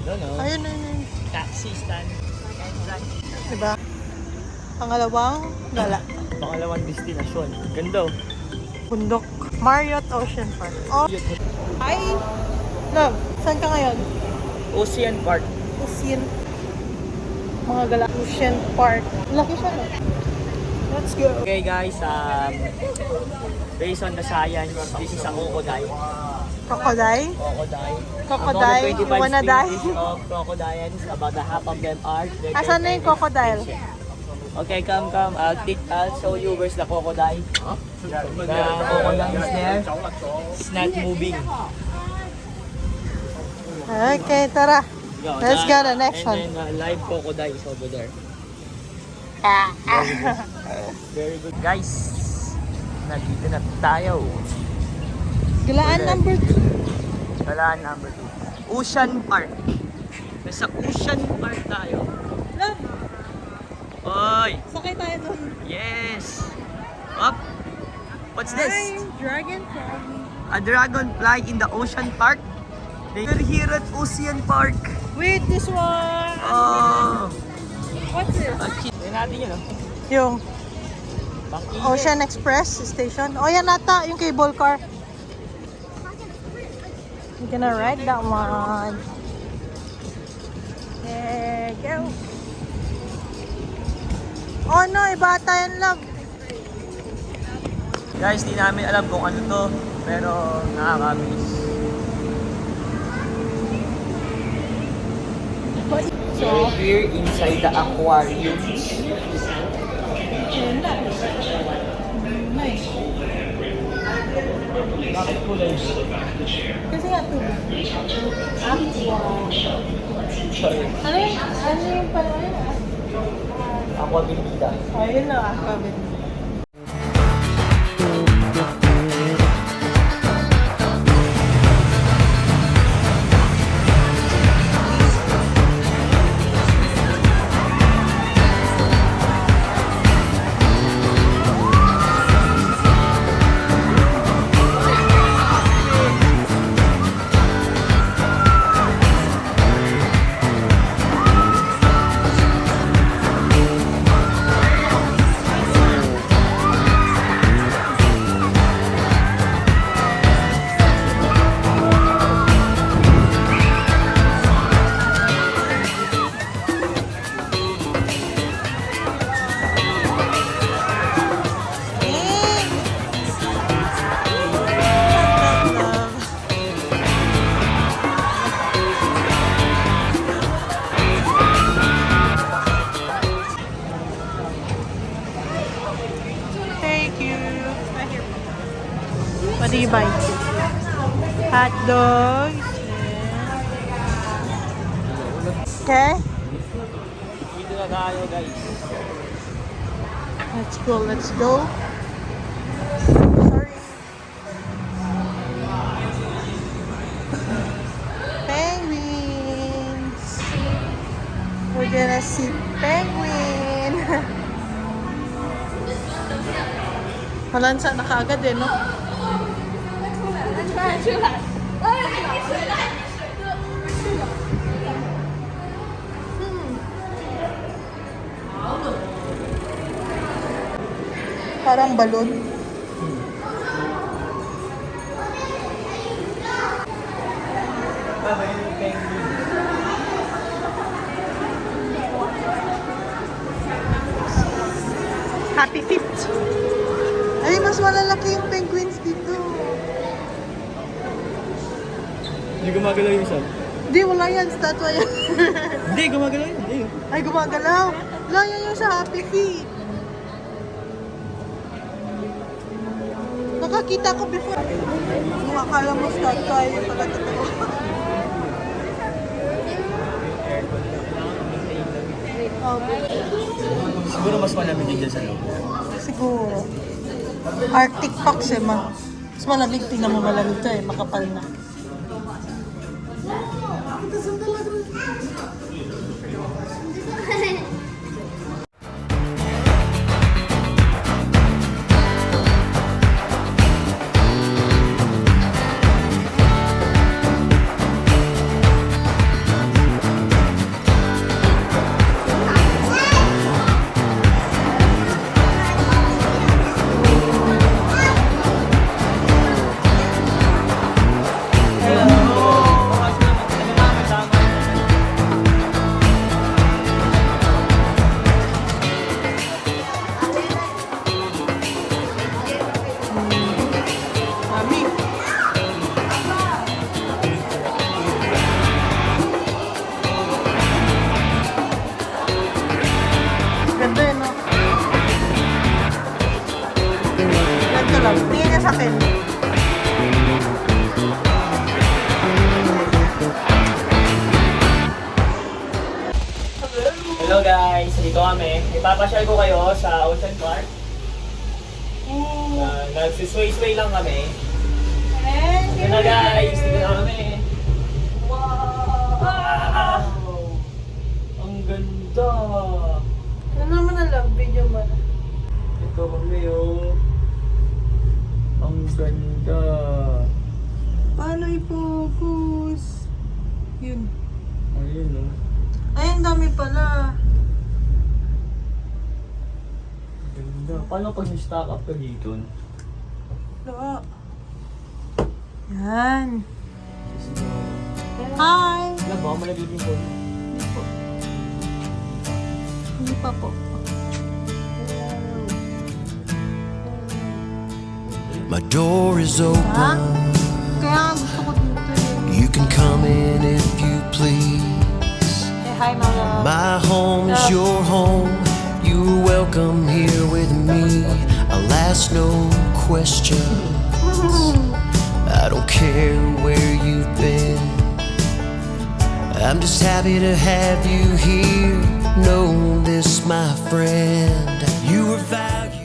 No, no. Ayun, ayun. Taxi stand. Diba? Pangalawang gala. Pangalawang destinasyon. Ganda. Bundok. Marriott Ocean Park. Oh. Hi! Love, saan ka ngayon? Ocean Park. Ocean. Mga gala. Ocean Park. Laki siya, no? Let's go. Okay guys, based on the science, this is a crocodile. Crocodile? Crocodile. Crocodile? Among the You wanna 25 die? species of crocodiles, about the half of them are Asan na yung crocodile? Okay, come. I'll show you where's the crocodile. The crocodile is there. It's not moving. Okay, tara. Let's go to the next one. And then live crocodile is over there. Very good. Guys, nandito na tayo. Galaan number 2. Galaan number 2. Ocean Park. Nasa Ocean Park tayo. Love, Oy! sakay tayo doon. Yes! Up! What's this? Hi, dragonfly. A dragonfly in the Ocean Park? We're here at Ocean Park. Wait, this one. Oh! What's this? Tignan natin yun, oh. Yung Bang-init. Ocean Express Station. Oh, yan ata, yung cable car. We're gonna ride that one. Yeah, go. Oh no, iba ata yan, love. Guys, di namin alam kung ano to, pero nakakamiss. So, we're here inside the aquarium. Bakit kulay? Kasi nga tubig. Aqua. Sorry. Ano yung pala yun? Aqua Bendita. Oh, yun na, aqua. Thank you. What do you buy? Hot dogs. Okay. Dito na tayo, guys. Let's go. Let's go. Sorry. Penguins. We're gonna see penguin. Malansa na kaagad eh, no? Parang balon. Happy feet. Ay, mas malalaki yung penguins dito. Hindi gumagalaw yung isa. Hindi, wala yan. Statwa yan. Hindi, gumagalaw yun. Hindi. Ay, gumagalaw. Wala yan yung sa Happy Feet. Nakakita ko before. Kung akala mo statwa yung pala totoo. Siguro mas malamig din dyan sa loob. Siguro. Arctic Fox eh, ma. Mas malamig, tingnan mo malamig to eh, makapal na. Hello guys, dito kami. Ipapasyal ko kayo sa Ocean Park. Nagsisway-sway lang kami. Dito na guys, dito na kami. Wow! Ang ganda! Ano naman na lang, video mo. Ito kami oh. Ang ganda. Paano i-focus? Yun. Ayun oh. Ay, ang dami pala. Ganda. Paano pag ni-stack up ka dito? Wala. Yan. Hi! Wala ba? Malaglag yung phone. Hindi po. Hindi pa po. My door is Ha? open. Kaya nga gusto ko dito yun. You can come in if you please. Eh, hi mga... My home is your home. You're welcome here with me. I'll ask no questions. I don't care where you've been. I'm just happy to have you here. Know this, my friend. You were valued.